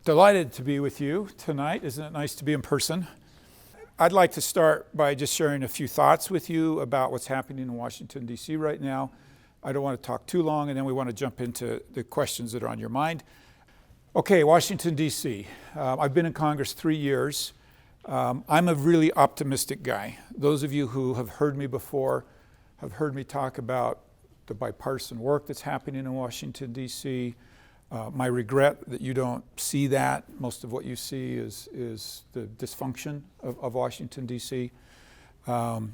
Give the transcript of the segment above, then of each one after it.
Delighted to be with you tonight. Isn't it nice to be in person? I'd like to start by just sharing a few thoughts with you about what's happening in Washington, D.C. right now. I don't want to talk too long, and then we want to jump into the questions that are on your mind. Okay, Washington, D.C. I've been in Congress 3 years. I'm a really optimistic guy. Those of you who have heard me before have heard me talk about the bipartisan work that's happening in Washington, D.C., my regret that you don't see that. Most of what you see is the dysfunction of Washington, D.C. But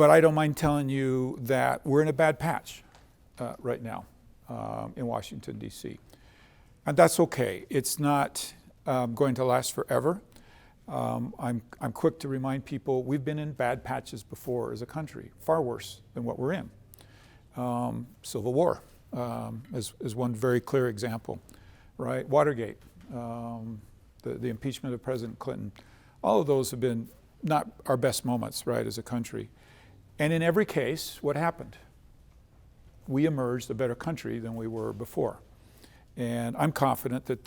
I don't mind telling you that we're in a bad patch right now in Washington, D.C. And that's okay. It's not going to last forever. I'm quick to remind people we've been in bad patches before as a country, far worse than what we're in. Civil War. As one very clear example, right? Watergate, the impeachment of President Clinton, all of those have been not our best moments, right, as a country. And in every case, what happened? We emerged a better country than we were before. And I'm confident that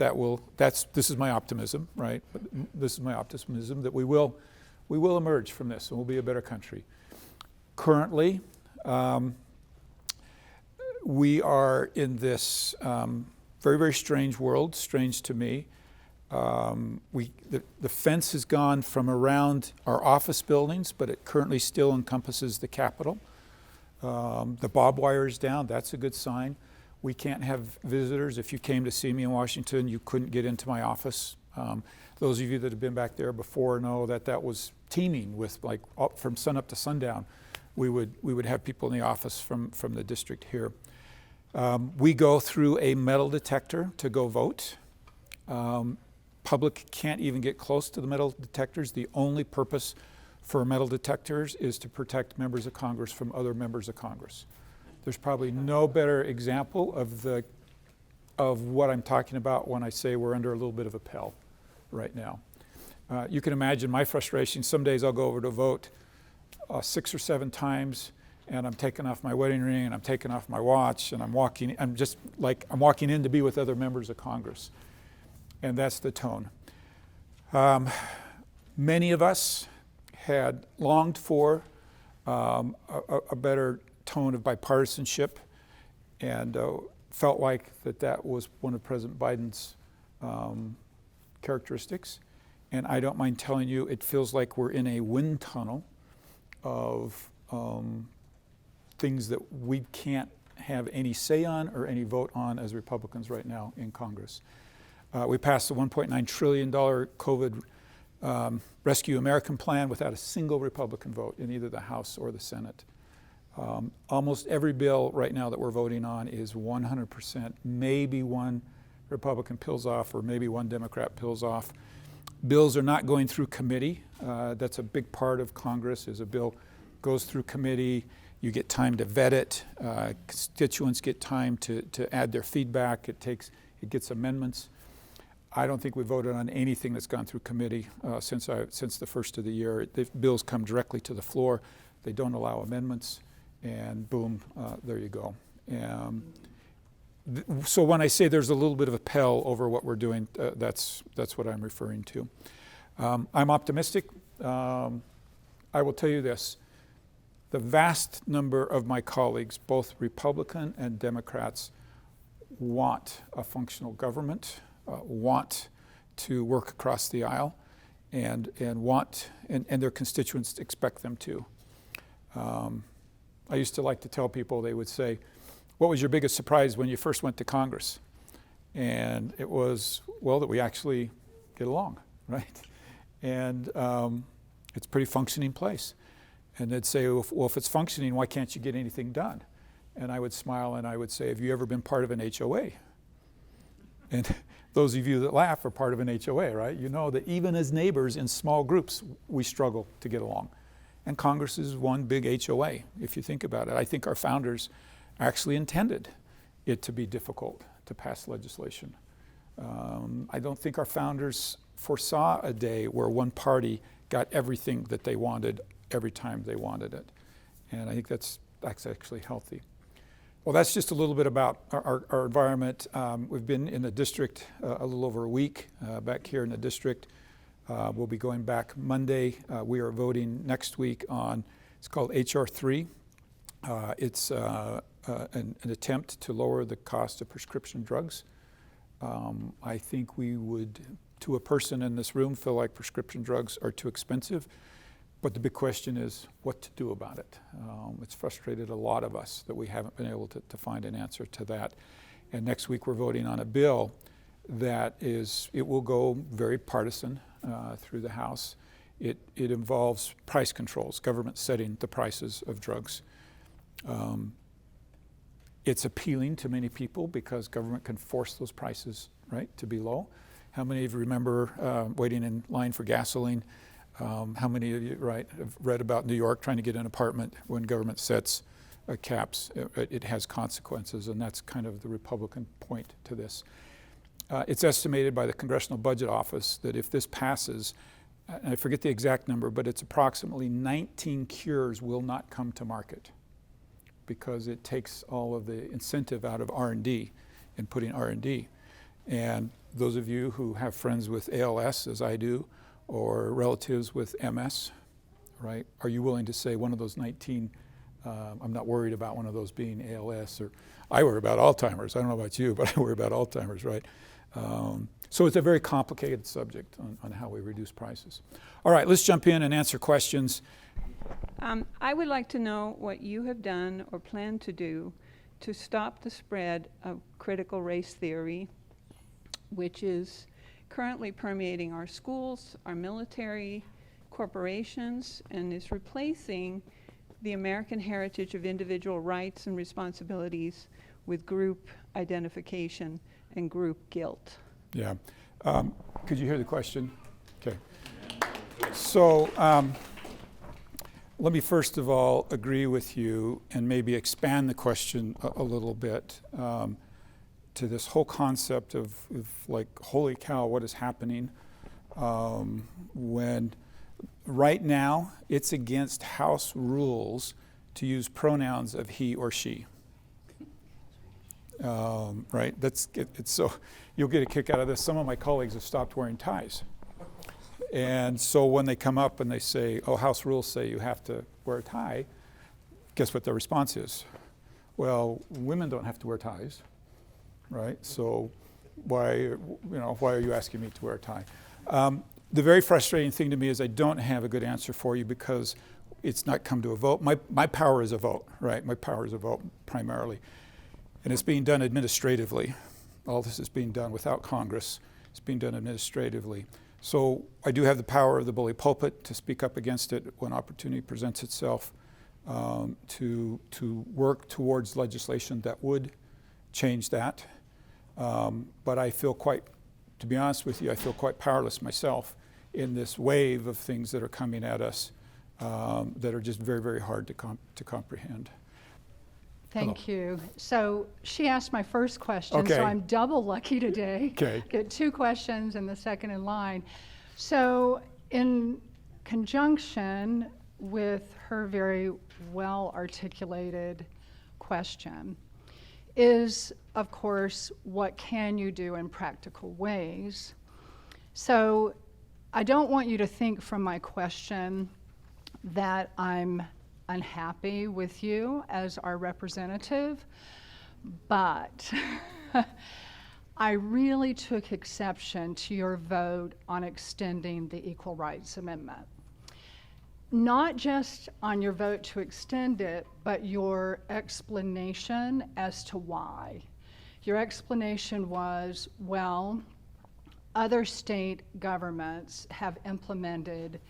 this is my optimism, right? This is my optimism that we will emerge from this and we'll be a better country. Currently, we are in this very, very strange world, strange to me. The fence has gone from around our office buildings, but it currently still encompasses the Capitol. The barbed wire is down, that's a good sign. We can't have visitors. If you came to see me in Washington, you couldn't get into my office. Those of you that have been back there before know that was teeming with, like, from sun up to sundown. We would have people in the office from the district here. We go through a metal detector to go vote. Public can't even get close to the metal detectors. The only purpose for metal detectors is to protect members of Congress from other members of Congress. There's probably no better example of what I'm talking about when I say we're under a little bit of a pell right now. You can imagine my frustration. Some days I'll go over to vote 6 or 7 times, and I'm taking off my wedding ring, and I'm taking off my watch, and I'm walking in to be with other members of Congress. And that's the tone. Many of us had longed for a better tone of bipartisanship, and felt like that was one of President Biden's characteristics. And I don't mind telling you, it feels like we're in a wind tunnel of things that we can't have any say on or any vote on as Republicans right now in Congress. We passed the $1.9 trillion COVID Rescue American plan without a single Republican vote in either the House or the Senate. Almost every bill right now that we're voting on is 100%. Maybe one Republican peels off or maybe one Democrat peels off. Bills are not going through committee. That's a big part of Congress, is a bill goes through committee. You get time to vet it. Constituents get time to add their feedback. It gets amendments. I don't think we voted on anything that's gone through committee since the first of the year. The bills come directly to the floor. They don't allow amendments, and boom, there you go. So when I say there's a little bit of a pell over what we're doing, that's what I'm referring to. I'm optimistic. I will tell you this. The vast number of my colleagues, both Republican and Democrats, want a functional government, want to work across the aisle, and their constituents expect them to. I used to like to tell people, they would say, what was your biggest surprise when you first went to Congress? And it was, well, that we actually get along, right? And it's a pretty functioning place. And they'd say, well, if it's functioning, why can't you get anything done? And I would smile and I would say, have you ever been part of an HOA? And those of you that laugh are part of an HOA, right? You know that even as neighbors in small groups, we struggle to get along. And Congress is one big HOA, if you think about it. I think our founders actually intended it to be difficult to pass legislation. I don't think our founders foresaw a day where one party got everything that they wanted every time they wanted it. And I think that's actually healthy. Well, that's just a little bit about our environment. We've been in the district a little over a week, back here in the district. We'll be going back Monday. We are voting next week on, it's called H.R. 3. It's an attempt to lower the cost of prescription drugs. I think we would, to a person in this room, feel like prescription drugs are too expensive. But the big question is what to do about it. It's frustrated a lot of us that we haven't been able to find an answer to that. And next week we're voting on a bill that it will go very partisan through the House. It involves price controls, government setting the prices of drugs. It's appealing to many people because government can force those prices, right, to be low. How many of you remember waiting in line for gasoline? How many of you, right, have read about New York trying to get an apartment when government sets caps? It has consequences, and that's kind of the Republican point to this. It's estimated by the Congressional Budget Office that if this passes, and I forget the exact number, but it's approximately 19 cures will not come to market because it takes all of the incentive out of R&D and putting R&D. And those of you who have friends with ALS, as I do, or relatives with MS, right? Are you willing to say one of those 19, I'm not worried about one of those being ALS, or I worry about Alzheimer's. I don't know about you, but I worry about Alzheimer's, right? So it's a very complicated subject on how we reduce prices. All right, let's jump in and answer questions. I would like to know what you have done or plan to do to stop the spread of critical race theory, which is currently permeating our schools, our military, corporations, and is replacing the American heritage of individual rights and responsibilities with group identification and group guilt. Yeah. Could you hear the question? Okay. So let me first of all agree with you and maybe expand the question a little bit. To this whole concept of like, holy cow, what is happening when right now it's against House rules to use pronouns of he or she. Right? It's so you'll get a kick out of this. Some of my colleagues have stopped wearing ties. And so when they come up and they say, oh, House rules say you have to wear a tie, guess what the response is? Well, women don't have to wear ties. Right? So why are you asking me to wear a tie? The very frustrating thing to me is I don't have a good answer for you because it's not come to a vote. My power is a vote, right? My power is a vote primarily. And it's being done administratively. All this is being done without Congress. It's being done administratively. So I do have the power of the bully pulpit to speak up against it when opportunity presents itself, to work towards legislation that would change that. But I feel to be honest with you, I feel quite powerless myself in this wave of things that are coming at us that are just very, very hard to comprehend. Thank you. So she asked my first question, Okay. so I'm double lucky today. Okay. Get two questions and the second in line. So in conjunction with her very well articulated question is, of course, what can you do in practical ways? So I don't want you to think from my question that I'm unhappy with you as our representative, but I really took exception to your vote on extending the Equal Rights Amendment. Not just on your vote to extend it, but your explanation as to why. Your explanation was, well, other state governments have implemented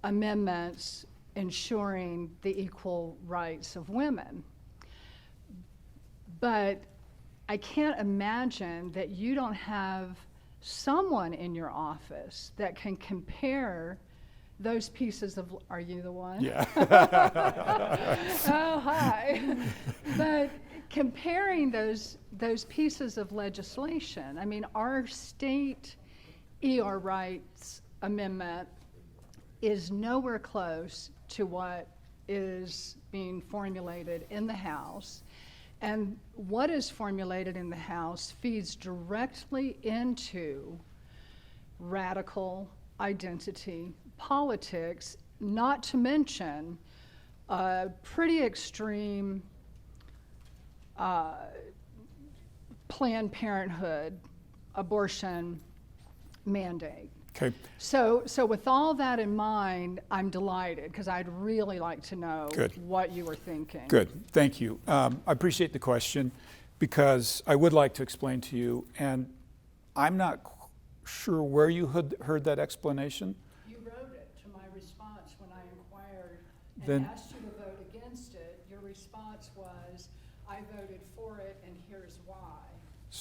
amendments ensuring the equal rights of women. But I can't imagine that you don't have someone in your office that can compare those pieces of, are you the one? Yeah. Oh, hi. But comparing those pieces of legislation, I mean, our state ER rights amendment is nowhere close to what is being formulated in the House. And what is formulated in the House feeds directly into radical identity politics, not to mention pretty extreme Planned Parenthood abortion mandate. Okay. So with all that in mind, I'm delighted because I'd really like to know what you were thinking. Good, thank you. I appreciate the question because I would like to explain to you, and I'm not sure where you heard that explanation. You wrote it to my response when I inquired and Then, asked you to vote against it. Your response was, I voted for it and here's why.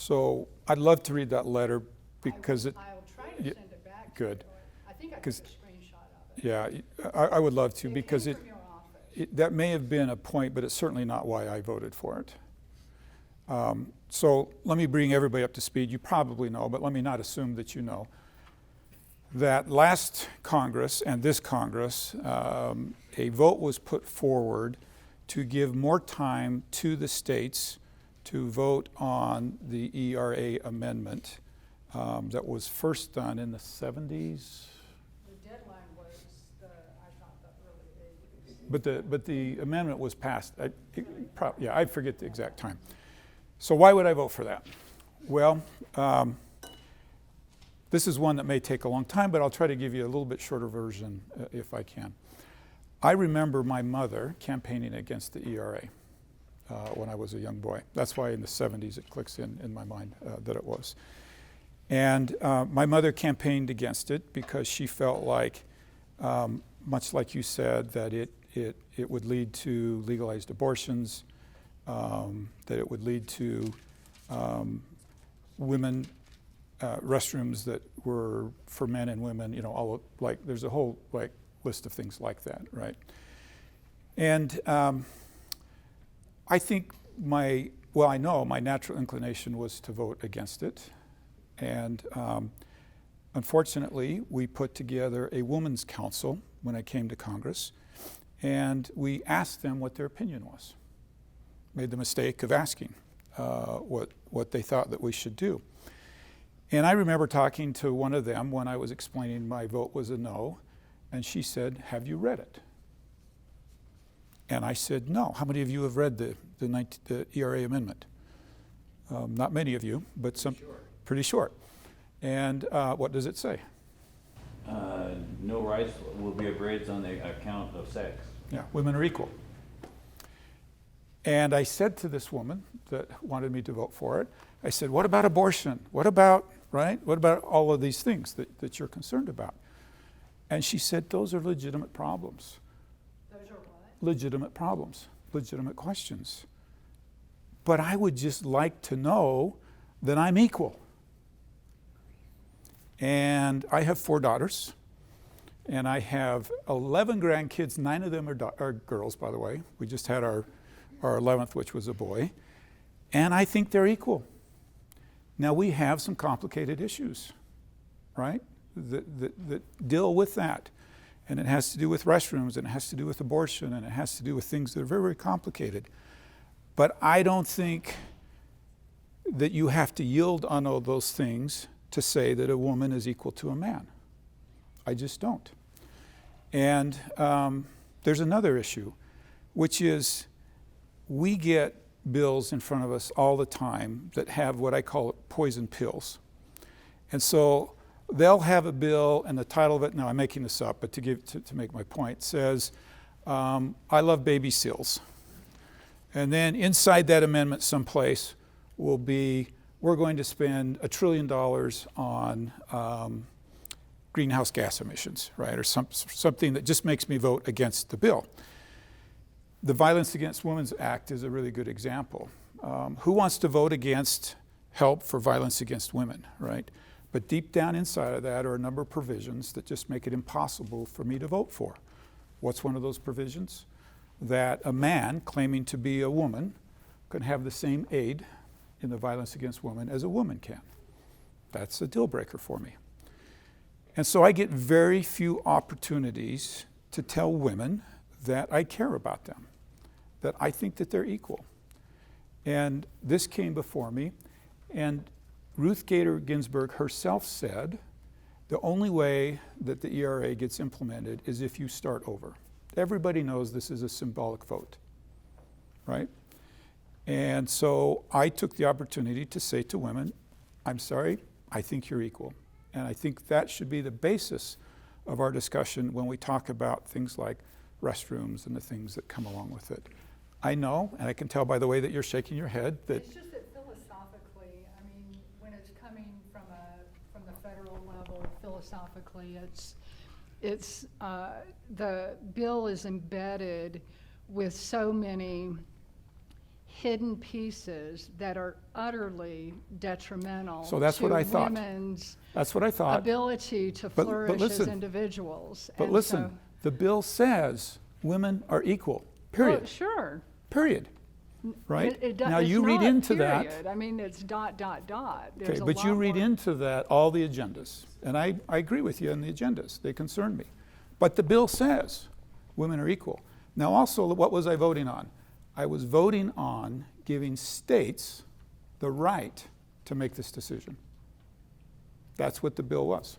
so I'd love to read that letter because I'll try to send it back to good. you. I think I took a screenshot of it. Yeah, I would love to because came from your office. that may have been a point, but it's certainly not why I voted for it. So let me bring everybody up to speed. You probably know, but let me not assume that you know, that last Congress and this Congress, a vote was put forward to give more time to the states to vote on the ERA amendment that was first done in the 70s. The deadline was I thought the early 80s. But the amendment was passed. I forget the exact time. So why would I vote for that? Well, this is one that may take a long time, but I'll try to give you a little bit shorter version if I can. I remember my mother campaigning against the ERA when I was a young boy. That's why in the 70s it clicks in my mind that it was. And my mother campaigned against it because she felt like, much like you said, that it would lead to legalized abortions, that it would lead to women restrooms that were for men and women, you know, all like there's a whole like list of things like that, right? And I think I know my natural inclination was to vote against it. And unfortunately, we put together a women's council when I came to Congress, and we asked them what their opinion was. Made the mistake of asking what they thought that we should do. And I remember talking to one of them when I was explaining my vote was a no, and she said, "Have you read it?" And I said, "No." How many of you have read the ERA amendment? Not many of you, but some. Pretty short. And what does it say? No rights will be abridged on the account of sex. Yeah, women are equal. And I said to this woman that wanted me to vote for it, I said, what about abortion? What about all of these things that you're concerned about? And she said, those are legitimate problems. Those are what? Legitimate problems, legitimate questions. But I would just like to know that I'm equal. And I have 4 daughters, and I have 11 grandkids. 9 of them are girls, by the way. We just had our 11th, which was a boy. And I think they're equal. Now, we have some complicated issues, right, that deal with that. And it has to do with restrooms, and it has to do with abortion, and it has to do with things that are very, very complicated. But I don't think that you have to yield on all those things to say that a woman is equal to a man. I just don't. And there's another issue, which is we get bills in front of us all the time that have what I call poison pills. And so they'll have a bill, and the title of it, now I'm making this up, but to make my point, says, I love baby seals. And then inside that amendment someplace will be, we're going to spend $1 trillion on greenhouse gas emissions, right? Or something that just makes me vote against the bill. The Violence Against Women Act is a really good example. Who wants to vote against help for violence against women, right? But deep down inside of that are a number of provisions that just make it impossible for me to vote for. What's one of those provisions? That a man claiming to be a woman can have the same aid in the violence against women as a woman can. That's a deal breaker for me. And so I get very few opportunities to tell women that I care about them, that I think that they're equal. And this came before me, and Ruth Gator Ginsburg herself said, the only way that the ERA gets implemented is if you start over. Everybody knows this is a symbolic vote, right? And so I took the opportunity to say to women, I'm sorry, I think you're equal. And I think that should be the basis of our discussion when we talk about things like restrooms and the things that come along with it. I know, and I can tell by the way that you're shaking your head, that It's just that philosophically, I mean, when it's coming from the federal level, philosophically, it's the bill is embedded with so many hidden pieces that are utterly detrimental So that's to what I thought. women's that's what I thought. ability to But flourish listen, as individuals. But And listen, so- the bill says women are equal, period. Well, sure. Period. Right? It Now it's you read not into that. period. I mean, it's dot, dot, dot. Okay, There's a but you lot read more. into that all the agendas. And I agree with you on the agendas. They concern me. But the bill says women are equal. Now also, what was I voting on? I was voting on giving states the right to make this decision. That's what the bill was.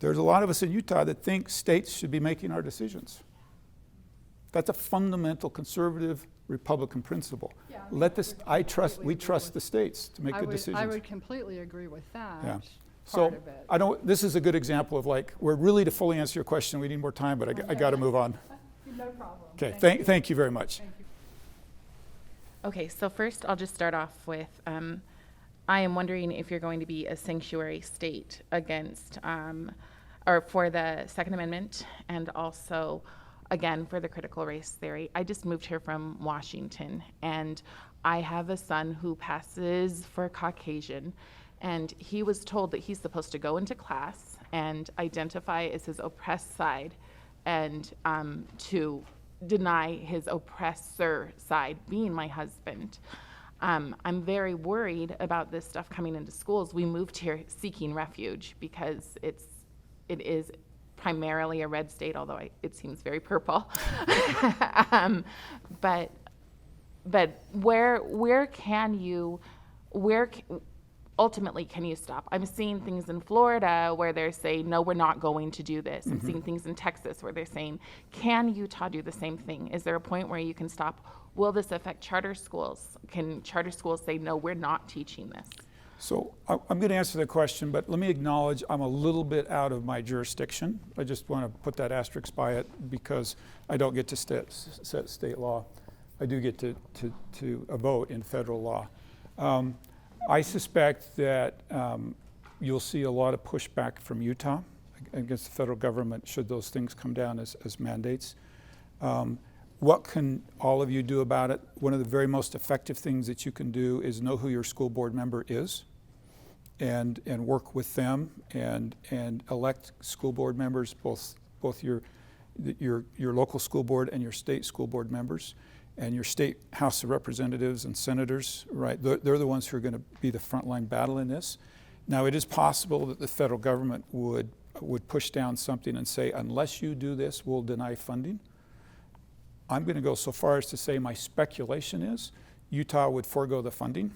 There's a lot of us in Utah that think states should be making our decisions. That's a fundamental conservative Republican principle. Yeah, I Let would this, completely we agree trust with- the states to make I the would, decisions. I would completely agree with that Yeah. part So of it. I don't. This is a good example of like we're really to fully answer your question. We need more time, but I got to move on. No problem. Okay. Thank you. Thank you very much. Thank you. Okay, so first I'll just start off with, I am wondering if you're going to be a sanctuary state against, or for the Second Amendment, and also, again, for the critical race theory. I just moved here from Washington, and I have a son who passes for Caucasian, and he was told that he's supposed to go into class and identify as his oppressed side, and to deny his oppressor side, being my husband. I'm very worried about this stuff coming into schools. We moved here seeking refuge because it is primarily a red state, although it seems very purple. But ultimately can you stop? I'm seeing things in Florida where they're saying, no, we're not going to do this. I'm seeing things in Texas where they're saying, can Utah do the same thing? Is there a point where you can stop? Will this affect charter schools? Can charter schools say, no, we're not teaching this? So I'm going to answer the question, but let me acknowledge I'm a little bit out of my jurisdiction. I just want to put that asterisk by it because I don't get to set state law. I do get to vote in federal law. I suspect that you'll see a lot of pushback from Utah against the federal government should those things come down as mandates. What can all of you do about it? One of the very most effective things that you can do is know who your school board member is and work with them and elect school board members, both your local school board and your state school board members. And your state House of Representatives and senators, right? They're the ones who are going to be the frontline battle in this. Now, it is possible that the federal government would push down something and say, unless you do this, we'll deny funding. I'm going to go so far as to say my speculation is Utah would forego the funding.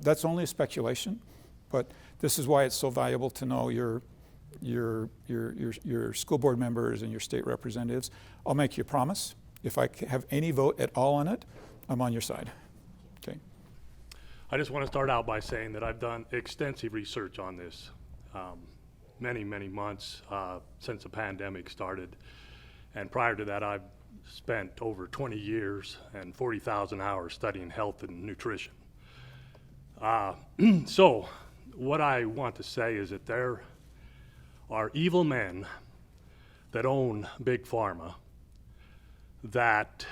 That's only a speculation, but this is why it's so valuable to know your school board members and your state representatives. I'll make you a promise. If I have any vote at all on it, I'm on your side. Okay. I just want to start out by saying that I've done extensive research on this, many months since the pandemic started. And prior to that, I've spent over 20 years and 40,000 hours studying health and nutrition. So what I want to say is that there are evil men that own Big Pharma that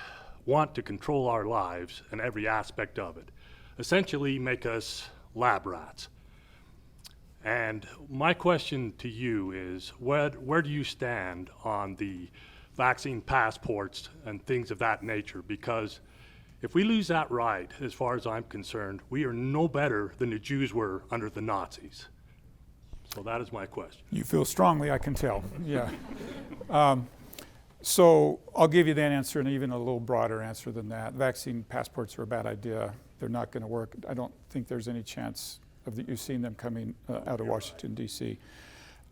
want to control our lives and every aspect of it, essentially make us lab rats. And my question to you is, where do you stand on the vaccine passports and things of that nature? Because if we lose that right, as far as I'm concerned, we are no better than the Jews were under the Nazis. So that is my question. You feel strongly, I can tell. Yeah. So I'll give you that answer and even a little broader answer than that. Vaccine passports are a bad idea. They're not going to work. I don't think there's any chance of you seeing them coming out of Washington, D.C.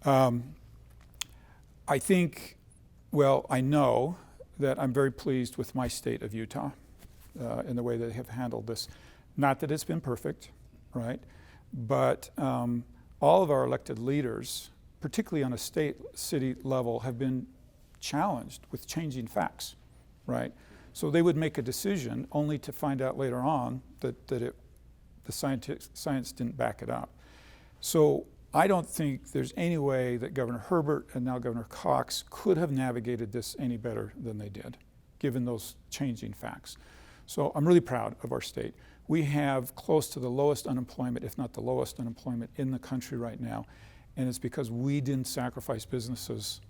I think, well, I know that I'm very pleased with my state of Utah in the way they have handled this. Not that it's been perfect, right? But all of our elected leaders, particularly on a state, city level, have been challenged with changing facts, right? So they would make a decision only to find out later on that the science didn't back it up. So I don't think there's any way that Governor Herbert and now Governor Cox could have navigated this any better than they did, given those changing facts. So I'm really proud of our state. We have close to the lowest unemployment, if not the lowest unemployment in the country right now. And it's because we didn't sacrifice businesses,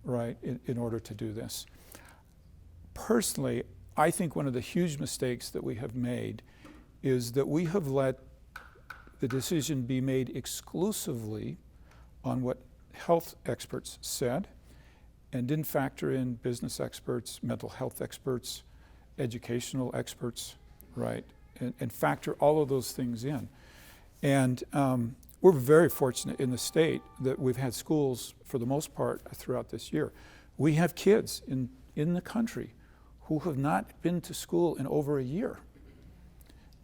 right, in order to do this. Personally, I think one of the huge mistakes that we have made is that we have let the decision be made exclusively on what health experts said and didn't factor in business experts, mental health experts, educational experts, right, and factor all of those things in. And we're very fortunate in the state that we've had schools for the most part throughout this year. We have kids in the country who have not been to school in over a year.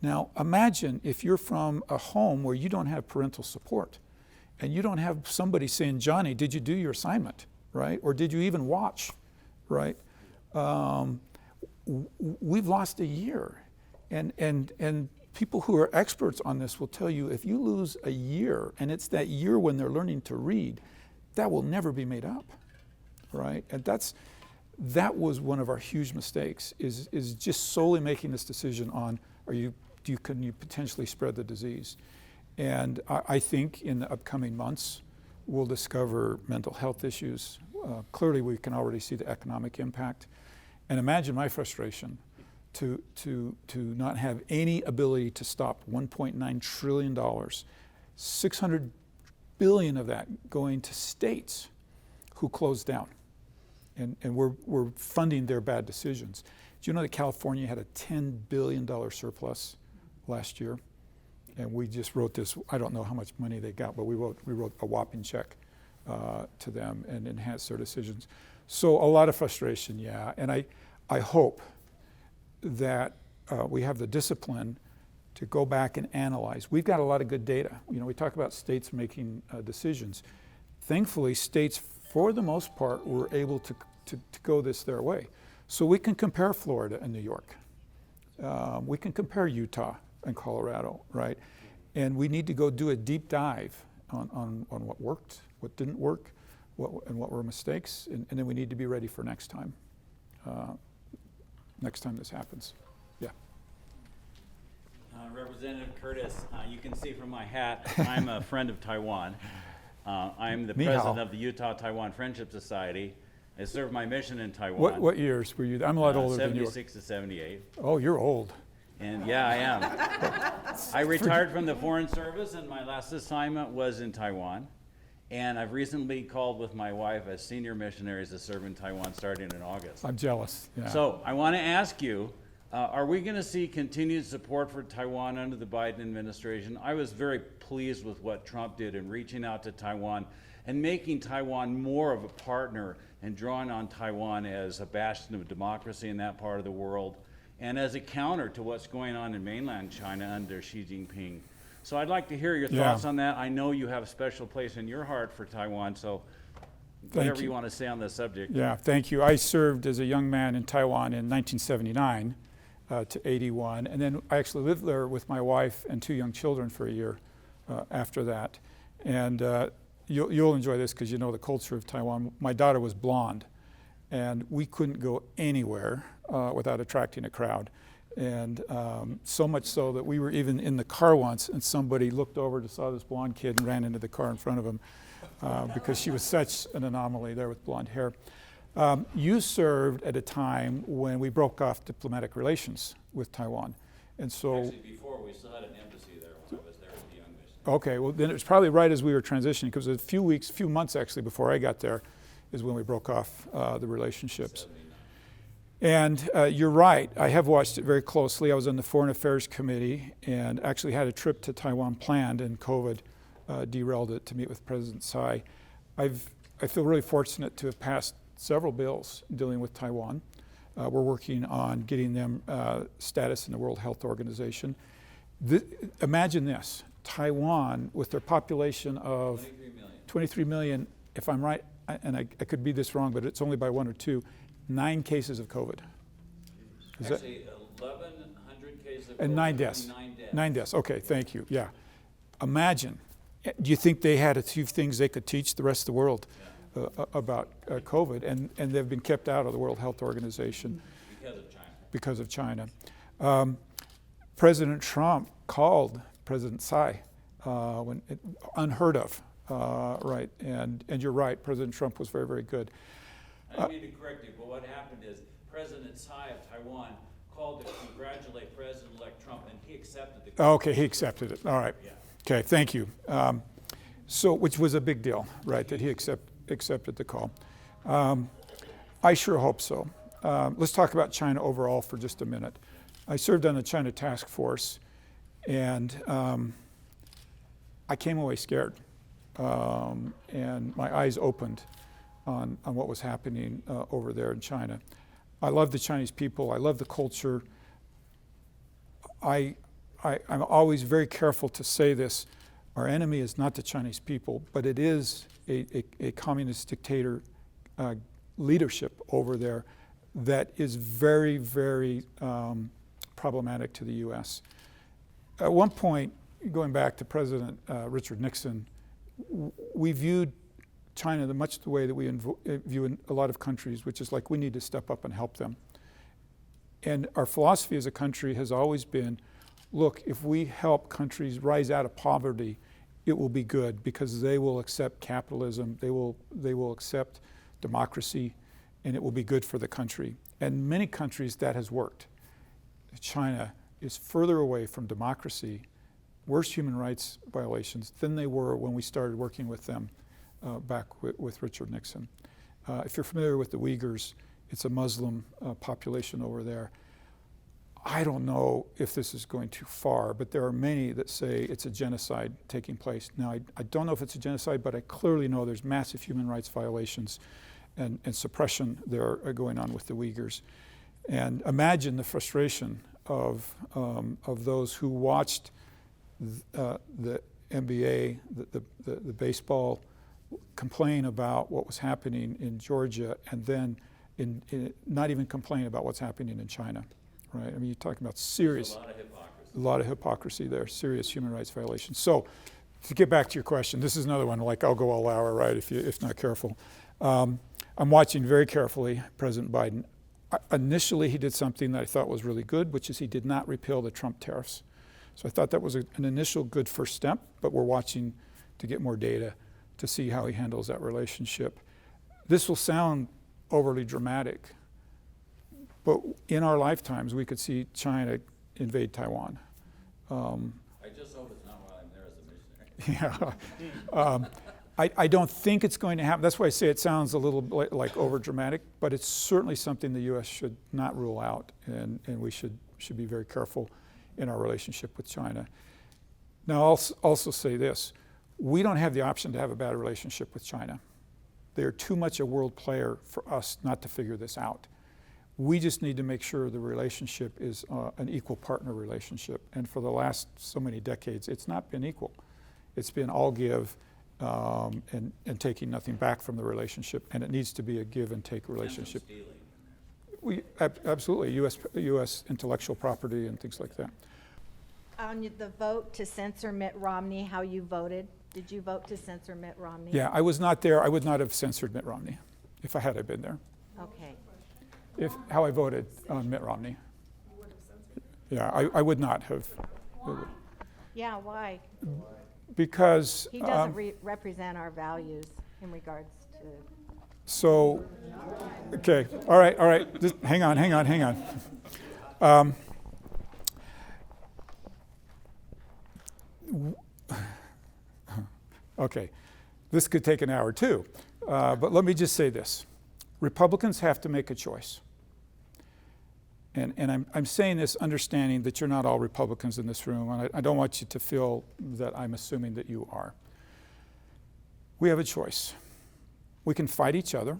Now, imagine if you're from a home where you don't have parental support and you don't have somebody saying, Johnny, did you do your assignment, right? Or did you even watch, right? We've lost a year. And people who are experts on this will tell you if you lose a year, and it's that year when they're learning to read, that will never be made up, right? And that was one of our huge mistakes, is just solely making this decision on, can you potentially spread the disease? And I think in the upcoming months, we'll discover mental health issues. Clearly, we can already see the economic impact. And imagine my frustration to not have any ability to stop $1.9 trillion, $600 billion of that going to states who closed down. And we're funding their bad decisions. Do you know that California had a $10 billion surplus last year? And we just wrote this, I don't know how much money they got, but we wrote a whopping check to them and enhanced their decisions. So a lot of frustration, yeah. And I hope that we have the discipline to go back and analyze. We've got a lot of good data. You know, we talk about states making decisions. Thankfully, states, for the most part, were able to go their way. So we can compare Florida and New York. We can compare Utah and Colorado, right? And we need to go do a deep dive on what worked, what didn't work, and what were mistakes, and then we need to be ready for next time this happens. Yeah. Representative Curtis, you can see from my hat, I'm a friend of Taiwan. I'm the Ni hao. president of the Utah-Taiwan Friendship Society. I served my mission in Taiwan. What years were you? I'm a lot older than you. 76 to 78. Oh, you're old. And yeah, I am. I retired from the Foreign Service, and my last assignment was in Taiwan. And I've recently called with my wife as senior missionaries to serve in Taiwan starting in August. I'm jealous. Yeah. So I want to ask you, are we going to see continued support for Taiwan under the Biden administration? I was very pleased with what Trump did in reaching out to Taiwan and making Taiwan more of a partner and drawing on Taiwan as a bastion of democracy in that part of the world and as a counter to what's going on in mainland China under Xi Jinping. So I'd like to hear your thoughts on that. I know you have a special place in your heart for Taiwan, so whatever you want to say on this subject. Yeah, thank you. I served as a young man in Taiwan in 1979 to 81, and then I actually lived there with my wife and 2 young children for a year after that. And you'll enjoy this because you know the culture of Taiwan. My daughter was blonde, and we couldn't go anywhere without attracting a crowd. And so much so that we were even in the car once, and somebody looked over, saw this blonde kid, and ran into the car in front of him because she was such an anomaly there with blonde hair. You served at a time when we broke off diplomatic relations with Taiwan. And so, Actually, before, we still had an embassy there when I was there as a young missionary. okay, well then it was probably right as we were transitioning, because it was a few months actually before I got there, is when we broke off the relationships. And you're right, I have watched it very closely. I was on the Foreign Affairs Committee and actually had a trip to Taiwan planned, and COVID derailed it to meet with President Tsai. I feel really fortunate to have passed several bills dealing with Taiwan. We're working on getting them status in the World Health Organization. Imagine this, Taiwan with their population of 23 million, if I'm right, and I could be this wrong, but it's only by 1 or 2, 9 cases of COVID. Actually, 1,100 cases of And COVID, 9 deaths. 9 deaths. 9 deaths, okay, thank you, yeah. Imagine, do you think they had a few things they could teach the rest of the world about COVID, and they've been kept out of the World Health Organization because of China. President Trump called President Tsai, unheard of, right, and you're right, President Trump was very, very good. I didn't mean to correct you, but what happened is President Tsai of Taiwan called to congratulate President-elect Trump, and he accepted the Okay, he accepted it, all right. Yeah. Okay, thank you. So, which was a big deal, right, that he accepted the call. I sure hope so. Let's talk about China overall for just a minute. I served on the China task force, and I came away scared, and my eyes opened on what was happening over there in China. I love the Chinese people. I love the culture. I'm always very careful to say this. Our enemy is not the Chinese people, but it is a communist dictator leadership over there that is very, very problematic to the U.S. At one point, going back to President Richard Nixon, we viewed China much the way that we view in a lot of countries, which is like we need to step up and help them. And our philosophy as a country has always been, look, if we help countries rise out of poverty, it will be good because they will accept capitalism, they will accept democracy, and it will be good for the country. And many countries that has worked. China is further away from democracy, worse human rights violations than they were when we started working with them back with Richard Nixon. If you're familiar with the Uyghurs, it's a Muslim population over there. I don't know if this is going too far, but there are many that say it's a genocide taking place. Now, I don't know if it's a genocide, but I clearly know there's massive human rights violations and suppression there going on with the Uyghurs. And imagine the frustration of those who watched the NBA, the baseball, complain about what was happening in Georgia, and then not even complain about what's happening in China, right? I mean, you're talking about serious, a lot of hypocrisy there, serious human rights violations. So, to get back to your question, this is another one, like I'll go all hour, right, if not careful. I'm watching very carefully President Biden. Initially, he did something that I thought was really good, which is he did not repeal the Trump tariffs. So I thought that was an initial good first step, but we're watching to get more data to see how he handles that relationship. This will sound overly dramatic, but in our lifetimes, we could see China invade Taiwan. I just hope it's not while I'm there as a missionary. Yeah. I don't think it's going to happen. That's why I say it sounds a little like over dramatic, but it's certainly something the U.S. should not rule out, and we should be very careful in our relationship with China. Now, I'll also say this. We don't have the option to have a bad relationship with China. They're too much a world player for us not to figure this out. We just need to make sure the relationship is an equal partner relationship. And for the last so many decades, it's not been equal. It's been all give and taking nothing back from the relationship, and it needs to be a give and take relationship. Absolutely, U.S. intellectual property and things like that. On the vote to censor Mitt Romney, how you voted? Did you vote to censor Mitt Romney? Yeah, I was not there. I would not have censored Mitt Romney if I had been there. Okay. How I voted on Mitt Romney. Yeah, I would not have. Why? Yeah, why? Because He doesn't represent our values in regards to. so, okay, all right. Just hang on. Okay, this could take an hour too. But let me just say this. Republicans have to make a choice. And I'm saying this understanding that you're not all Republicans in this room, and I don't want you to feel that I'm assuming that you are. We have a choice. We can fight each other,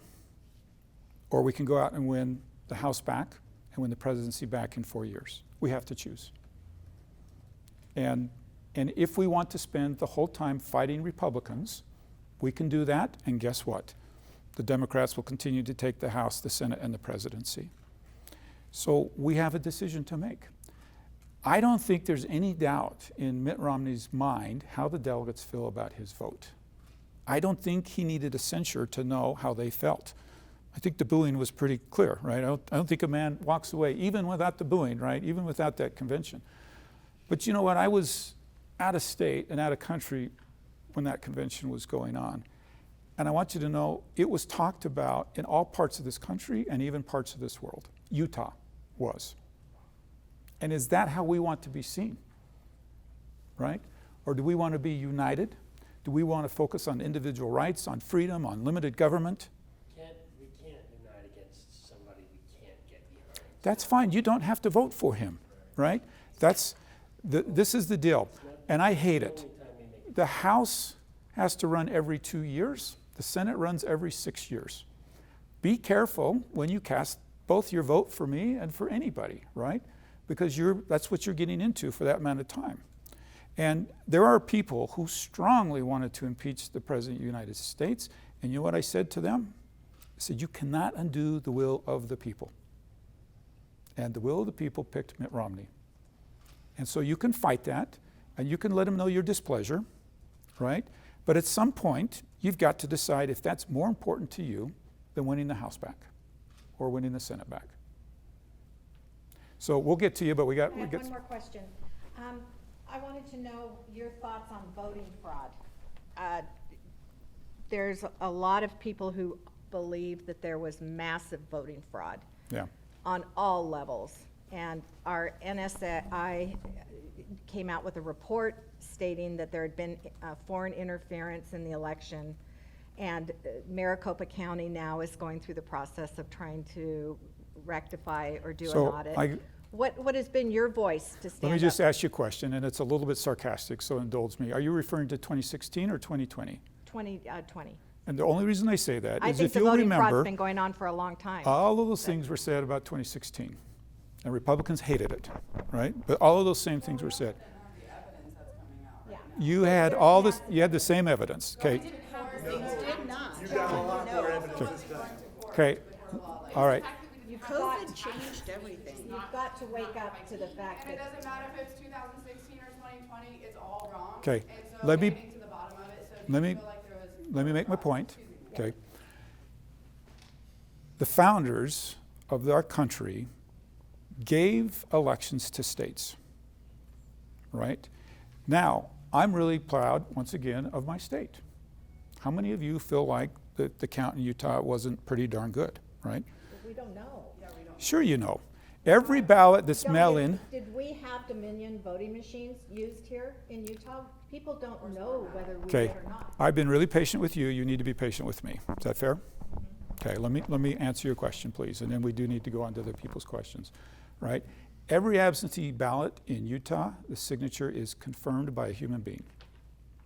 or we can go out and win the House back and win the presidency back in 4 years. We have to choose. And if we want to spend the whole time fighting Republicans, we can do that, and guess what? The Democrats will continue to take the House, the Senate, and the presidency. So we have a decision to make. I don't think there's any doubt in Mitt Romney's mind how the delegates feel about his vote. I don't think he needed a censure to know how they felt. I think the booing was pretty clear, right? I don't think a man walks away, even without the booing, right? Even without that convention. But you know what? I was out of state and out of country when that convention was going on. And I want you to know it was talked about in all parts of this country and even parts of this world. Utah was. And is that how we want to be seen? Right? Or do we want to be united? Do we want to focus on individual rights, on freedom, on limited government? We can't unite against somebody we can't get behind. That's fine. You don't have to vote for him, right? This is the deal. And I hate it. The House has to run every 2 years. The Senate runs every 6 years. Be careful when you cast both your vote for me and for anybody, right? Because that's what you're getting into for that amount of time. And there are people who strongly wanted to impeach the President of the United States. And you know what I said to them? I said, you cannot undo the will of the people. And the will of the people picked Mitt Romney. And so you can fight that, and you can let them know your displeasure, right? But at some point, you've got to decide if that's more important to you than winning the House back or winning the Senate back. So we'll get to you, but we got I have one more question. I wanted to know your thoughts on voting fraud. There's a lot of people who believe that there was massive voting fraud on all levels. And our NSA came out with a report stating that there had been foreign interference in the election. And Maricopa County now is going through the process of trying to rectify or do an audit. What has been your voice to stand up? Let me just ask you a question, and it's a little bit sarcastic, so indulge me. Are you referring to 2016 or 2020? 2020. And the only reason I say that I is think if the you'll voting fraud's remember, been going on for a long time. all of those things were said about 2016. And Republicans hated it, right? But all of those same things were said. Yeah. You had all this, you had the same evidence, okay? Okay, all right. COVID changed everything. You've got to wake up to the fact And it that doesn't matter if it's 2016 or 2020, it's all wrong. Okay, And so let me- getting to the bottom of it, so if let you me- feel like there was Let me make my point, Excuse me. okay? The founders of our country gave elections to states, right? Now, I'm really proud, once again, of my state. How many of you feel like the count in Utah wasn't pretty darn good, right? we don't know. Sure you know. Every ballot that's mail-in, Did we have Dominion voting machines used here in Utah? People don't know whether we okay, did or not. I've been really patient with you. You need to be patient with me. Is that fair? Okay, let me answer your question, please, and then we do need to go on to other people's questions, right? Every absentee ballot in Utah, the signature is confirmed by a human being,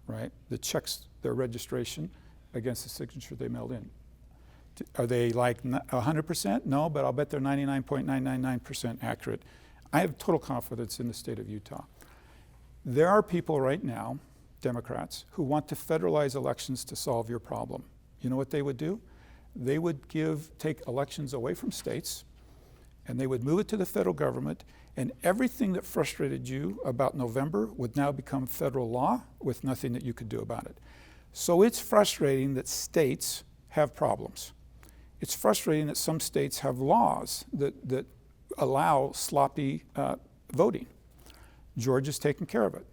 right? That checks their registration against the signature they mailed in. Are they like 100%? No, but I'll bet they're 99.999% accurate. I have total confidence in the state of Utah. There are people right now, Democrats, who want to federalize elections to solve your problem. You know what they would do? They would take elections away from states, and they would move it to the federal government, and everything that frustrated you about November would now become federal law with nothing that you could do about it. So it's frustrating that states have problems. It's frustrating that some states have laws that allow sloppy voting. Georgia's taken care of it.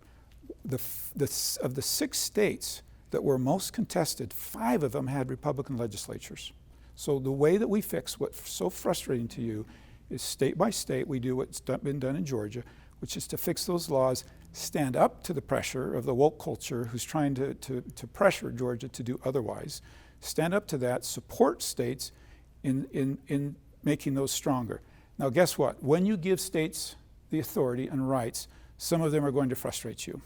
Of the 6 states that were most contested, 5 of them had Republican legislatures. So the way that we fix what's so frustrating to you is state by state, we do what's been done in Georgia, which is to fix those laws, stand up to the pressure of the woke culture who's trying to pressure Georgia to do otherwise, stand up to that, support states in making those stronger. Now, guess what? When you give states the authority and rights, some of them are going to frustrate you.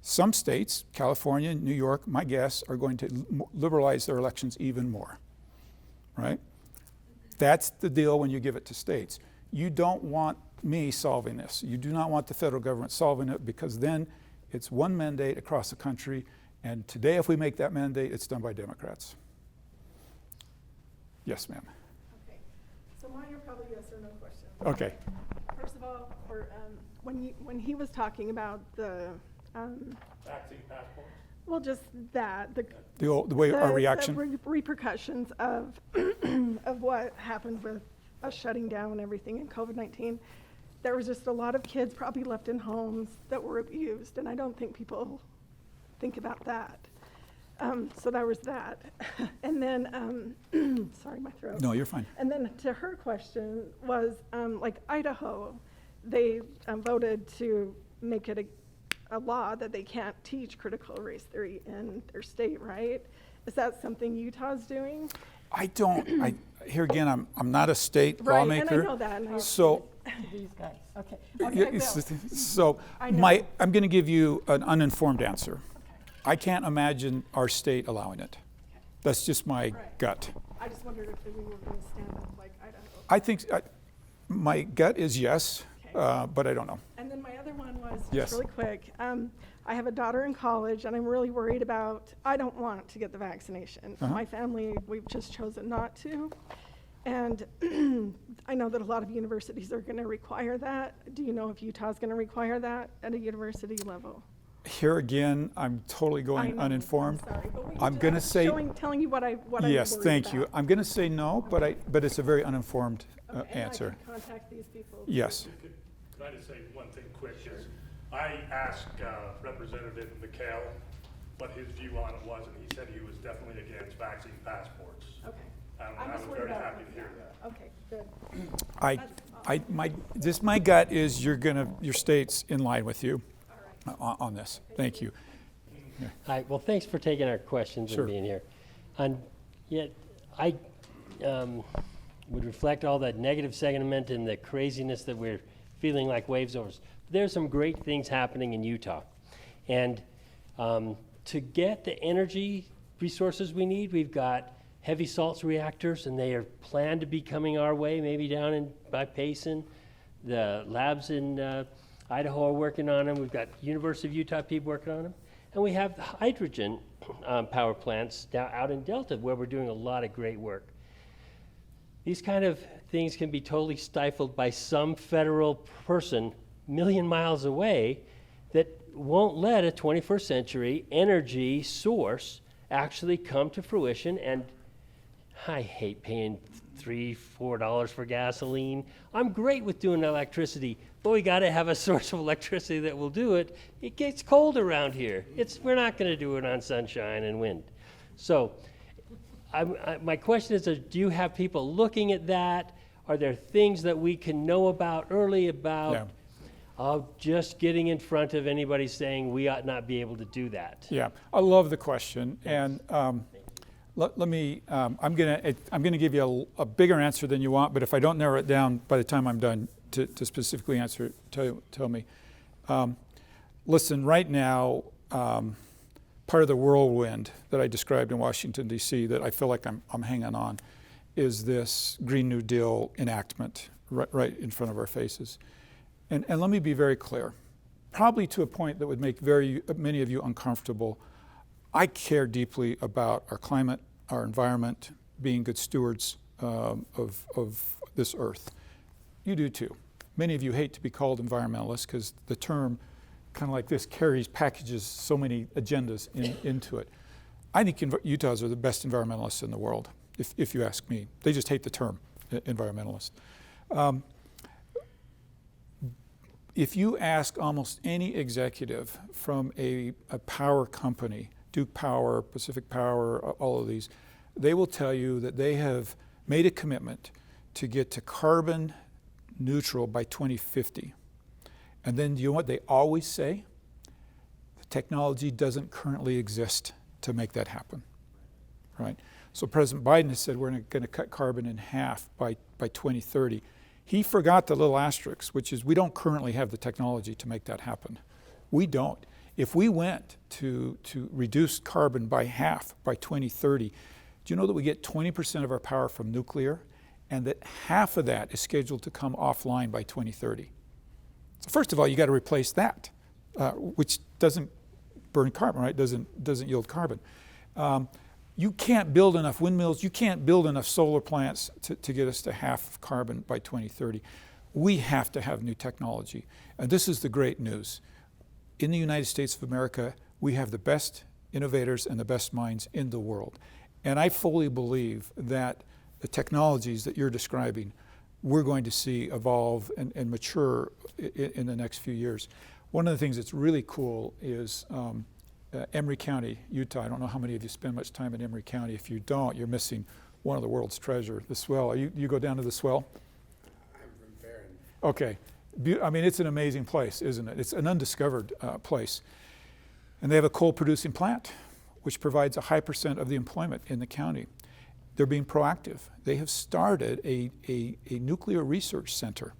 Some states, California, New York, my guess, are going to liberalize their elections even more, right? That's the deal when you give it to states. You don't want me solving this. You do not want the federal government solving it, because then it's one mandate across the country, and today if we make that mandate, it's done by Democrats. Yes, ma'am. Okay, so mine are probably yes or no questions. Okay. First of all, when he was talking about the Vaccine passports? well, just that The way our reaction. the repercussions of of what happened with us shutting down everything in COVID-19. There was just a lot of kids probably left in homes that were abused, and I don't think people think about that. So there was that. And then, sorry, my throat. No, you're fine. And then to her question was, like Idaho, they voted to make it a law that they can't teach critical race theory in their state, right? Is that something Utah's doing? I don't, here again, I'm not a state Right, lawmaker. and I know that. And So, these guys, okay. yeah, Okay, I will. so I know. I'm going to give you an uninformed answer. I can't imagine our state allowing it. That's just my Right. gut. I just wondered if we were going to stand up like Idaho. I think, my gut is yes, Okay. but I don't know. And then my other one was, just Yes. really quick, I have a daughter in college, and I'm really worried about, I don't want to get the vaccination. Uh-huh. My family, we've just chosen not to. And I know that a lot of universities are going to require that. Do you know if Utah's going to require that at a university level? Here again, I'm totally I going know, uninformed. I'm sorry, but we I'm just- going to say, telling you what I'm yes, worried thank you. about. I'm going to say no, but it's a very uninformed Okay, and answer. I can contact these people. Yes. Could I just say one thing quick? Is I asked Representative McHale what his view on it was, and he said he was definitely against vaccine passports. Okay. And I'm I just was worried very about happy to hear that. Okay, good. My gut is your state's in line with you on this. Thank you. Hi, well, thanks for taking our questions Sure. and being here. And yet, I would reflect all that negative sentiment and the craziness that we're feeling like waves over. There's some great things happening in Utah. And to get the energy resources we need, we've got heavy salts reactors, and they are planned to be coming our way, maybe down by Payson. The labs in Idaho are working on them. We've got University of Utah people working on them. And we have hydrogen power plants out in Delta, where we're doing a lot of great work. These kind of things can be totally stifled by some federal person a million miles away that won't let a 21st century energy source actually come to fruition. And I hate paying $3, $4 for gasoline. I'm great with doing electricity, but we got to have a source of electricity that will do it. It gets cold around here. We're not going to do it on sunshine and wind. So my question is, do you have people looking at that? Are there things that we can know about early about just getting in front of anybody saying we ought not be able to do that? Yeah, I love the question, and let me. I'm gonna give you a bigger answer than you want, but if I don't narrow it down by the time I'm done to specifically answer, tell me. Listen, right now, part of the whirlwind that I described in Washington D.C. that I feel like I'm hanging on is this Green New Deal enactment right in front of our faces. And let me be very clear, probably to a point that would make many of you uncomfortable. I care deeply about our climate, our environment, being good stewards of this earth. You do too. Many of you hate to be called environmentalists because the term kind of like this packages so many agendas into it. I think Utahs are the best environmentalists in the world, if you ask me. They just hate the term environmentalist. If you ask almost any executive from a power company, Duke Power, Pacific Power, all of these, they will tell you that they have made a commitment to get to carbon neutral by 2050. And then you know what they always say? The technology doesn't currently exist to make that happen. right? So President Biden has said we're going to cut carbon in half by 2030. He forgot the little asterisk, which is we don't currently have the technology to make that happen. We don't. If we went to reduce carbon by half by 2030, do you know that we get 20% of our power from nuclear, and that half of that is scheduled to come offline by 2030? So first of all, you got to replace that, which doesn't burn carbon, right? Doesn't yield carbon. You can't build enough windmills. You can't build enough solar plants to get us to half of carbon by 2030. We have to have new technology, and this is the great news. In the United States of America, we have the best innovators and the best minds in the world. And I fully believe that the technologies that you're describing, we're going to see evolve and mature in the next few years. One of the things that's really cool is Emory County, Utah. I don't know how many of you spend much time in Emory County. If you don't, you're missing one of the world's treasure, the swell. You go down to the swell? I'm from Barron. Okay. I mean, it's an amazing place, isn't it? It's an undiscovered place. And they have a coal-producing plant, which provides a high % of the employment in the county. They're being proactive. They have started a nuclear research center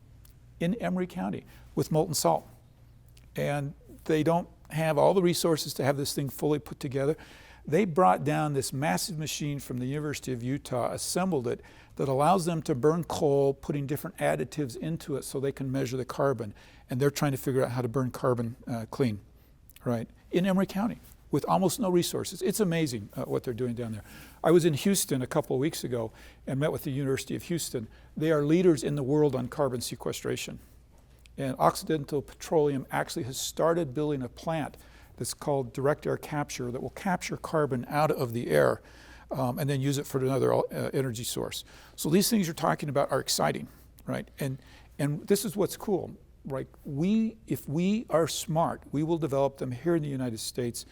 in Emory County with molten salt. And they don't have all the resources to have this thing fully put together. They brought down this massive machine from the University of Utah, assembled it, that allows them to burn coal, putting different additives into it so they can measure the carbon. And they're trying to figure out how to burn carbon clean, right? In Emory County, with almost no resources. It's amazing what they're doing down there. I was in Houston a couple of weeks ago and met with the University of Houston. They are leaders in the world on carbon sequestration. And Occidental Petroleum actually has started building a plant that's called direct air capture that will capture carbon out of the air and then use it for another energy source. So these things you're talking about are exciting, right? And this is what's cool, right? If we are smart, we will develop them here in the United States.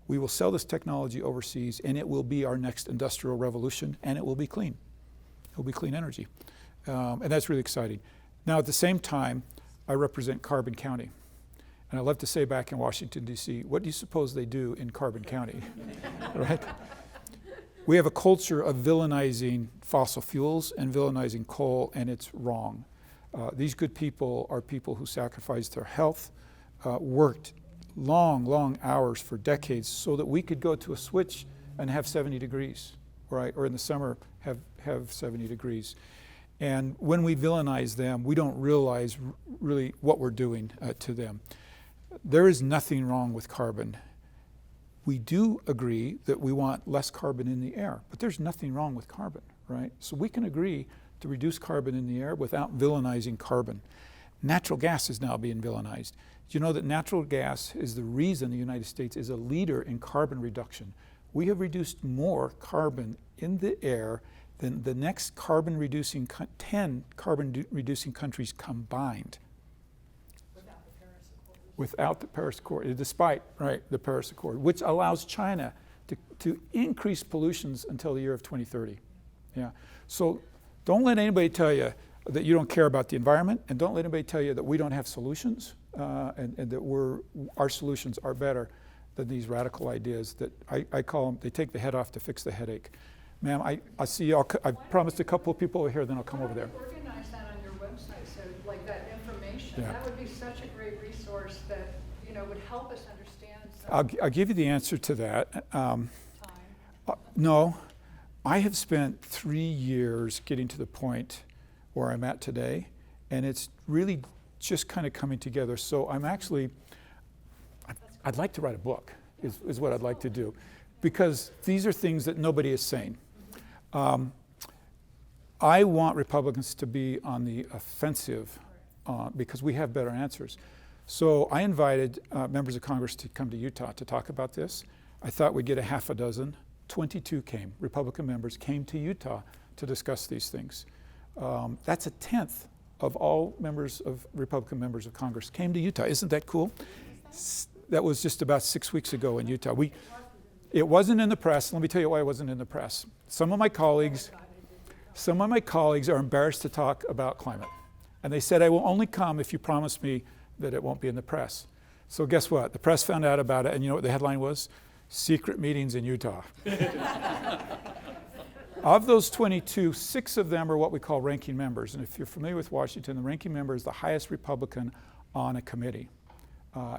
We will sell this technology overseas, and it will be our next industrial revolution, and it will be clean. It will be clean energy. And that's really exciting. Now, at the same time, I represent Carbon County. And I love to say back in Washington, D.C., what do you suppose they do in Carbon County, right? We have a culture of villainizing fossil fuels and villainizing coal, and it's wrong. These good people are people who sacrificed their health, worked long hours for decades so that we could go to a switch and have 70 degrees, right? Or in the summer, have 70 degrees. And when we villainize them, we don't realize really what we're doing to them. There is nothing wrong with carbon. We do agree that we want less carbon in the air, but there's nothing wrong with carbon, right? So we can agree to reduce carbon in the air without villainizing carbon. Natural gas is now being villainized. Do you know that natural gas is the reason the United States is a leader in carbon reduction? We have reduced more carbon in the air than the next 10 carbon-reducing countries combined. Without the Paris Accord, despite the Paris Accord, which allows China to increase pollutions until the year of 2030. Yeah. So don't let anybody tell you that you don't care about the environment, and don't let anybody tell you that we don't have solutions, and that our solutions are better than these radical ideas that I call them, they take the head off to fix the headache. Ma'am, I see you. I promised a couple of people over here, then I'll come over there. Organize that on your website, so like that information. Yeah. That would be such a great resource that would help us understand. I'll give you the answer to that. No, I have spent 3 years getting to the point where I'm at today, and it's really just kind of coming together. So I'd like to write a book, is what I'd like to do, because these are things that nobody is saying. I want Republicans to be on the offensive because we have better answers. So I invited members of Congress to come to Utah to talk about this. I thought we'd get a half a dozen. 22 came. Republican members came to Utah to discuss these things. That's a 10th of all Republican members of Congress came to Utah. Isn't that cool? That was just about 6 weeks ago in Utah. It wasn't in the press. Let me tell you why it wasn't in the press. Some of my colleagues are embarrassed to talk about climate. And they said, I will only come if you promise me that it won't be in the press. So guess what? The press found out about it, and you know what the headline was? secret meetings in Utah. Of those 22, 6 of them are what we call ranking members. And if you're familiar with Washington, the ranking member is the highest Republican on a committee.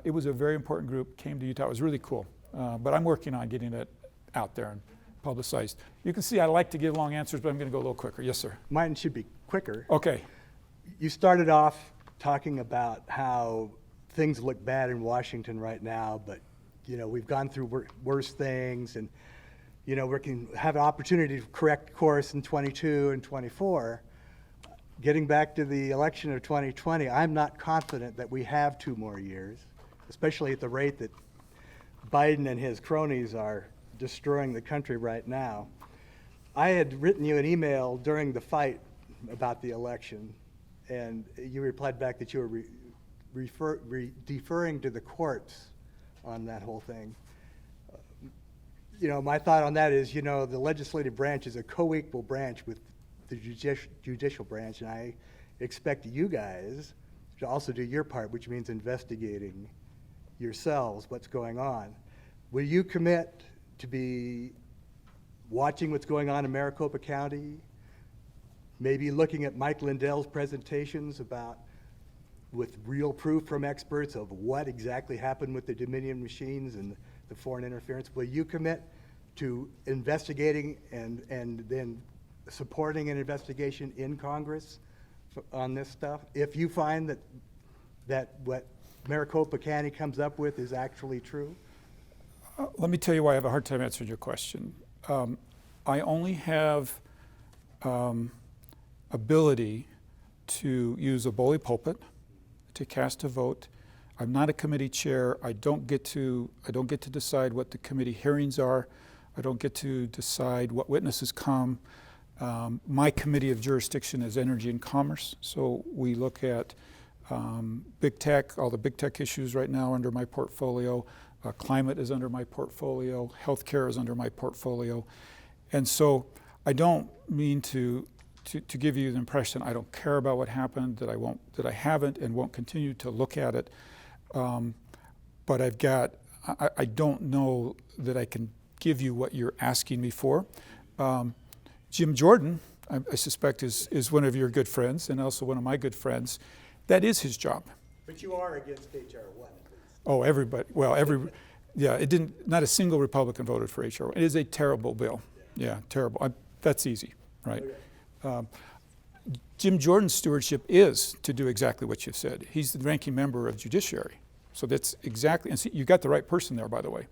It was a very important group, came to Utah. It was really cool. But I'm working on getting it out there and publicized. You can see I like to give long answers, but I'm going to go a little quicker. Yes, sir. Mine should be quicker. Okay. You started off talking about how things look bad in Washington right now, but we've gone through worse things, and we can have an opportunity to correct course in 22 and 24. Getting back to the election of 2020, I'm not confident that we have 2 more years, especially at the rate that Biden and his cronies are destroying the country right now. I had written you an email during the fight about the election, and you replied back that you were deferring to the courts on that whole thing. My thought on that is, the legislative branch is a co-equal branch with the judicial branch, and I expect you guys to also do your part, which means investigating yourselves what's going on. Will you commit to be watching what's going on in Maricopa County, maybe looking at Mike Lindell's presentations with real proof from experts of what exactly happened with the Dominion machines and the foreign interference? Will you commit to investigating and then supporting an investigation in Congress on this stuff if you find that what Maricopa County comes up with is actually true? Let me tell you why I have a hard time answering your question. I only have ability to use a bully pulpit to cast a vote. I'm not a committee chair. I don't get to decide what the committee hearings are. I don't get to decide what witnesses come. My committee of jurisdiction is energy and commerce, so we look at big tech, all the big tech issues right now under my portfolio. Climate is under my portfolio. Healthcare is under my portfolio. And so I don't mean to give you the impression I don't care about what happened, that I haven't and won't continue to look at it. But I don't know that I can give you what you're asking me for. Jim Jordan, I suspect, is one of your good friends and also one of my good friends. That is his job. But you are against H.R. 1, at least. Oh, everybody. Well, not a single Republican voted for H.R. 1. It is a terrible bill. Yeah, terrible. That's easy, right? Okay. Jim Jordan's stewardship is to do exactly what you've said. He's the ranking member of Judiciary. So that's exactly, and see, you got the right person there, by the way.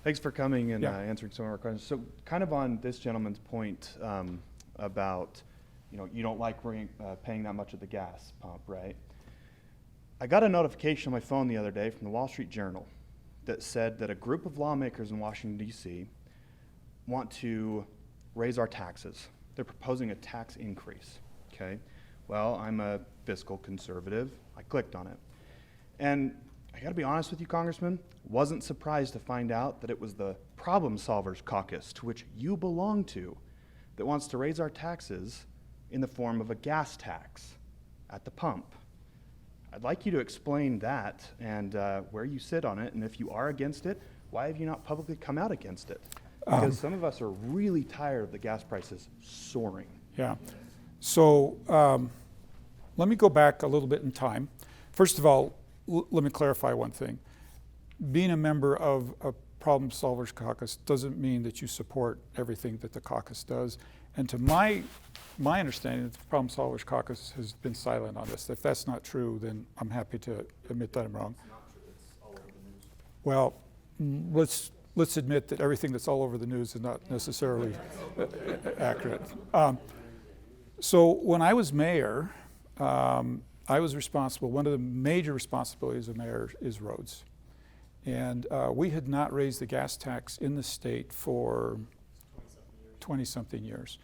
Thanks for coming and answering some of our questions. So kind of on this gentleman's point about, you don't like paying that much at the gas pump, right? I got a notification on my phone the other day from the Wall Street Journal that said that a group of lawmakers in Washington, D.C. want to raise our taxes. They're proposing a tax increase, okay? Well, I'm a fiscal conservative. I clicked on it. And I gotta be honest with you, Congressman, wasn't surprised to find out that it was the Problem Solvers Caucus, to which you belong to, that wants to raise our taxes in the form of a gas tax at the pump. I'd like you to explain that and where you sit on it, and if you are against it, why have you not publicly come out against it? Because some of us are really tired of the gas prices soaring. Yeah. So let me go back a little bit in time. First of all, let me clarify one thing. Being a member of a Problem Solvers Caucus doesn't mean that you support everything that the caucus does. And to my understanding, the Problem Solvers Caucus has been silent on this. If that's not true, then I'm happy to admit that I'm wrong. It's not true. It's all over the news. Well, let's admit that everything that's all over the news is not necessarily accurate. So when I was mayor, I was responsible. One of the major responsibilities of mayor is roads. And we had not raised the gas tax in the state for 20-something years.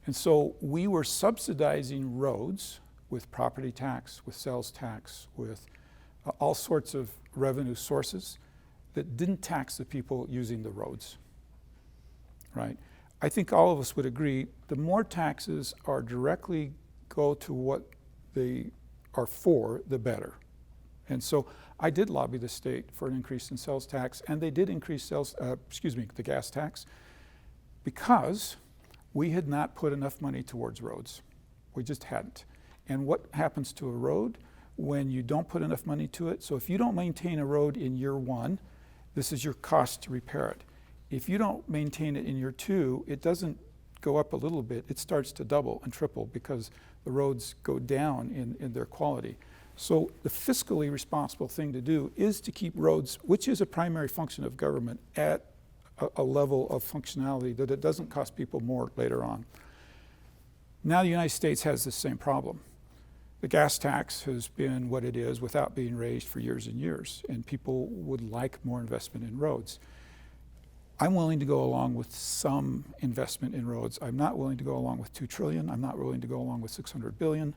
And so we were subsidizing roads with property tax, with sales tax, with all sorts of revenue sources that didn't tax the people using the roads, right? I think all of us would agree the more taxes are directly go to what they are for, the better, And so I did lobby the state for an increase in sales tax, and they did increase the gas tax, because we had not put enough money towards roads. We just hadn't. And what happens to a road when you don't put enough money to it? So if you don't maintain a road in year one, this is your cost to repair it. If you don't maintain it in year two, it doesn't go up a little bit, it starts to double and triple because the roads go down in their quality. So the fiscally responsible thing to do is to keep roads, which is a primary function of government, at a level of functionality that it doesn't cost people more later on. Now the United States has the same problem. The gas tax has been what it is without being raised for years and years, and people would like more investment in roads. I'm willing to go along with some investment in roads. I'm not willing to go along with $2 trillion. I'm not willing to go along with $600 billion.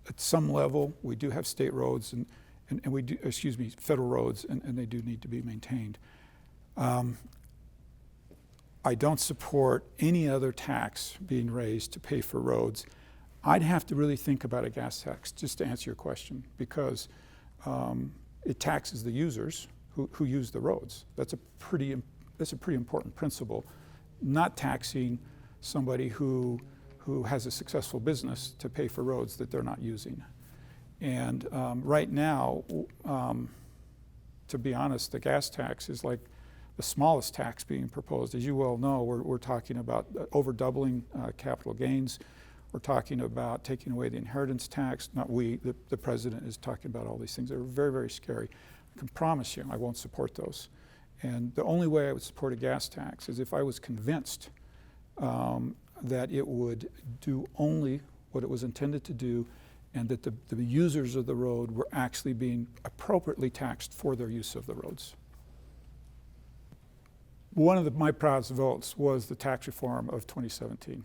At some level, we do have state roads and we do, federal roads, and they do need to be maintained. I don't support any other tax being raised to pay for roads. I'd have to really think about a gas tax, just to answer your question, because it taxes the users who use the roads. That's a pretty important principle. Not taxing somebody who has a successful business to pay for roads that they're not using. And right now, to be honest, the gas tax is like the smallest tax being proposed. As you well know, we're talking about over doubling capital gains. We're talking about taking away the inheritance tax. Not we, the president is talking about all these things that are very, very scary. I can promise you I won't support those. And the only way I would support a gas tax is if I was convinced that it would do only what it was intended to do, and that the users of the road were actually being appropriately taxed for their use of the roads. One of my proudest votes was the tax reform of 2017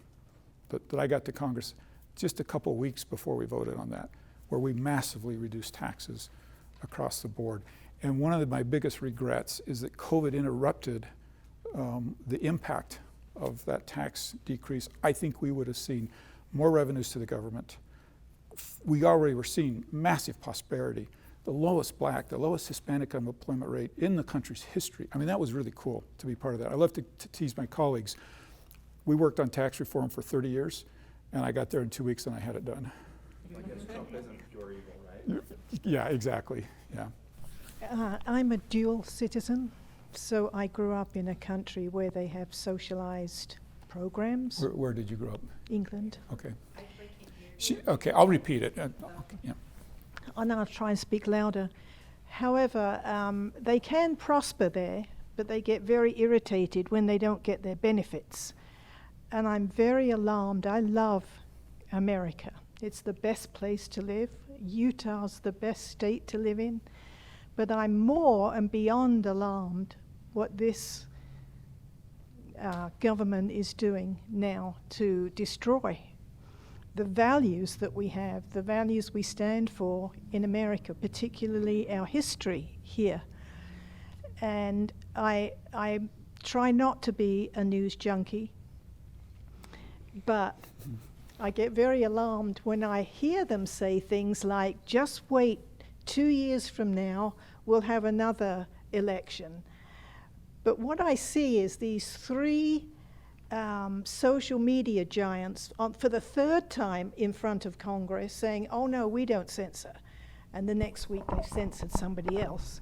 that I got to Congress just a couple of weeks before we voted on that, where we massively reduced taxes across the board. And one of my biggest regrets is that COVID interrupted the impact of that tax decrease. I think we would have seen more revenues to the government. We already were seeing massive prosperity, the lowest Black, the lowest Hispanic unemployment rate in the country's history. I mean, that was really cool to be part of that. I love to tease my colleagues. We worked on tax reform for 30 years, and I got there in 2 weeks and I had it done. I guess Trump isn't pure evil, right? Yeah, exactly, yeah. I'm a dual citizen, so I grew up in a country where they have socialized programs. Where did you grow up? England. Okay. Okay, I'll repeat it. Okay, yeah. And I'll try and speak louder. However, they can prosper there, but they get very irritated when they don't get their benefits. And I'm very alarmed. I love America. It's the best place to live. Utah's the best state to live in. But I'm more and beyond alarmed what this government is doing now to destroy the values that we have, the values we stand for in America, particularly our history here. And I try not to be a news junkie, but I get very alarmed when I hear them say things like, just wait, 2 years from now, we'll have another election. But what I see is these three social media giants for the third time in front of Congress saying, oh no, we don't censor. And the next week they've censored somebody else.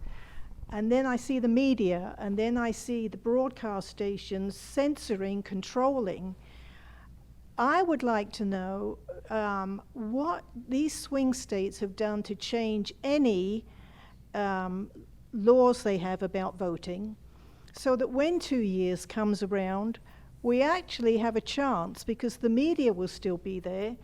And then I see the media, and then I see the broadcast stations censoring, controlling. I would like to know what these swing states have done to change any laws they have about voting, so that when 2 years comes around, we actually have a chance, because the media will still be there,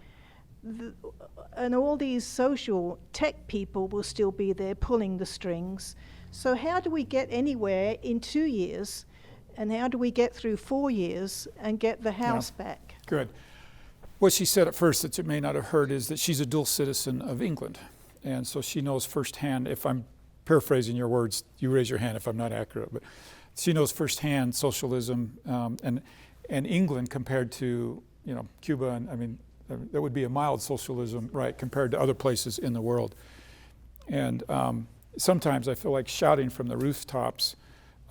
and all these social tech people will still be there pulling the strings. So how do we get anywhere in 2 years, and how do we get through 4 years and get the House back? Good. What she said at first that you may not have heard is that she's a dual citizen of England. And so she knows firsthand, if I'm paraphrasing your words, you raise your hand if I'm not accurate, but she knows firsthand socialism and England compared to, Cuba, and I mean, that would be a mild socialism, right, compared to other places in the world. And sometimes I feel like shouting from the rooftops,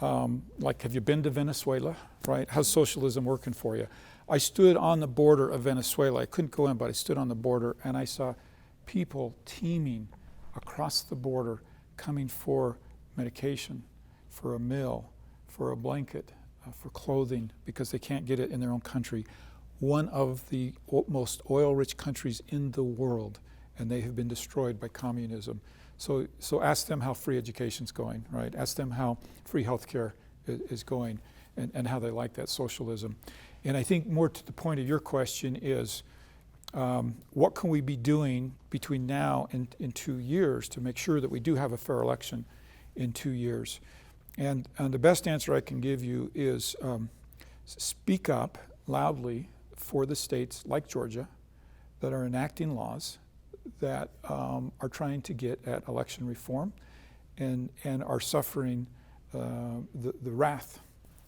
like, have you been to Venezuela, right? How's socialism working for you? I stood on the border of Venezuela. I couldn't go in, but I stood on the border, and I saw people teeming across the border coming for medication, for a meal, for a blanket, for clothing, because they can't get it in their own country. One of the most oil-rich countries in the world, and they have been destroyed by communism. So ask them how free education's going, right? Ask them how free healthcare is going, and how they like that socialism. And I think more to the point of your question is, what can we be doing between now and in 2 years to make sure that we do have a fair election in 2 years? And the best answer I can give you is speak up loudly for the states like Georgia that are enacting laws that are trying to get at election reform and are suffering the wrath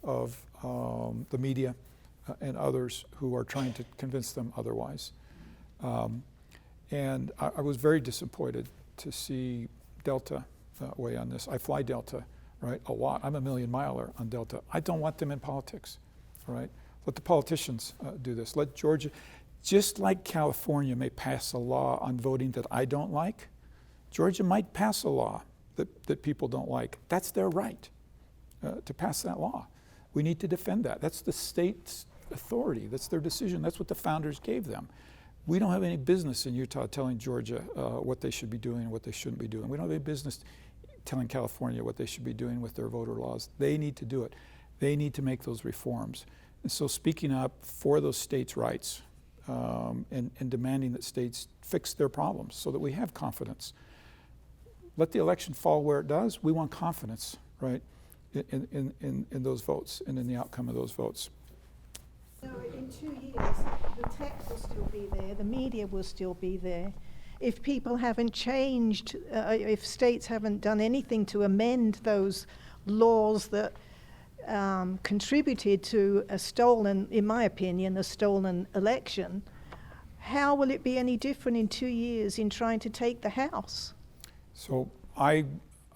of the media and others who are trying to convince them otherwise. And I was very disappointed to see Delta weigh on this. I fly Delta, right, a lot. I'm a million miler on Delta. I don't want them in politics, all right? Let the politicians do this. Let Georgia, just like California may pass a law on voting that I don't like, Georgia might pass a law that people don't like. That's their right to pass that law. We need to defend that. That's the state's authority. That's their decision. That's what the founders gave them. We don't have any business in Utah telling Georgia what they should be doing and what they shouldn't be doing. We don't have any business telling California what they should be doing with their voter laws. They need to do it. They need to make those reforms. And so speaking up for those states' rights and demanding that states fix their problems so that we have confidence. Let the election fall where it does. We want confidence, right, in those votes and in the outcome of those votes. So in 2 years, the tech will still be there, the media will still be there. If people haven't changed, if states haven't done anything to amend those laws that contributed to a stolen, in my opinion, a stolen election, how will it be any different in 2 years in trying to take the House? So I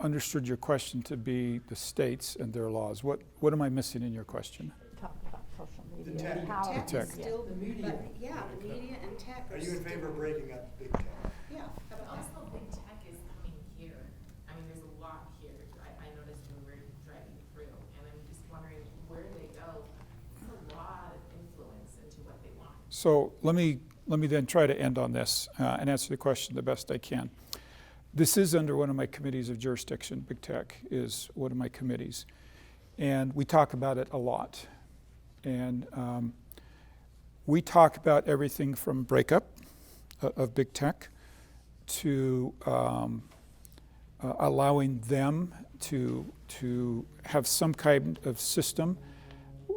understood your question to be the states and their laws. What am I missing in your question? Talk about social media. The tech. And how The tech. it's Still, The media. but yeah, the media and tech Are you in favor of breaking up big tech? Yeah. how about that? Also, big tech is coming here. I mean, there's a lot here. I noticed when we were driving through, and I'm just wondering where they go. It's a lot of influence into what they want. So let me then try to end on this and answer the question the best I can. This is under one of my committees of jurisdiction. Big tech is one of my committees. And we talk about it a lot. And we talk about everything from breakup of big tech to allowing them to have some kind of system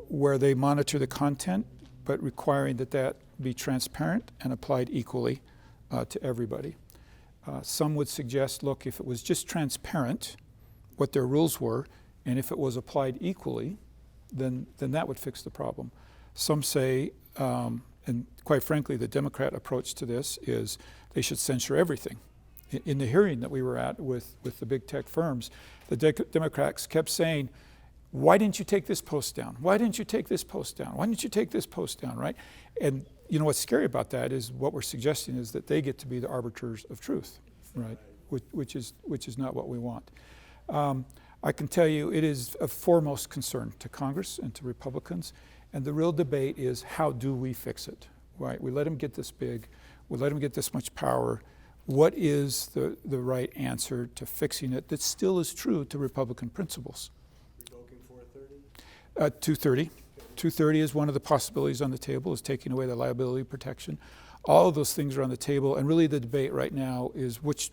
where they monitor the content, but requiring that be transparent and applied equally to everybody. Some would suggest, look, if it was just transparent what their rules were, and if it was applied equally, then that would fix the problem. Some say, and quite frankly, the Democrat approach to this is they should censor everything. In the hearing that we were at with the big tech firms, the Democrats kept saying, why didn't you take this post down? Why didn't you take this post down? Why didn't you take this post down, right? And you know what's scary about that is what we're suggesting is that they get to be the arbiters of truth, right? Which is not what we want. I can tell you it is of foremost concern to Congress and to Republicans, and the real debate is how do we fix it, right? We let them get this big, we let them get this much power. What is the right answer to fixing it that still is true to Republican principles? Revoking 430? 230. 230 is one of the possibilities on the table, is taking away the liability protection. All of those things are on the table, and really the debate right now is which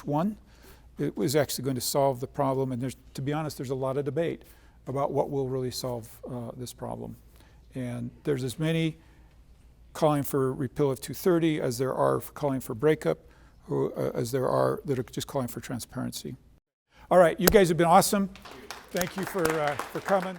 one is actually going to solve the problem. And to be honest, there's a lot of debate about what will really solve this problem. And there's as many calling for repeal of 230 as there are calling for breakup, as there are that are just calling for transparency. All right, you guys have been awesome. Thank you for coming.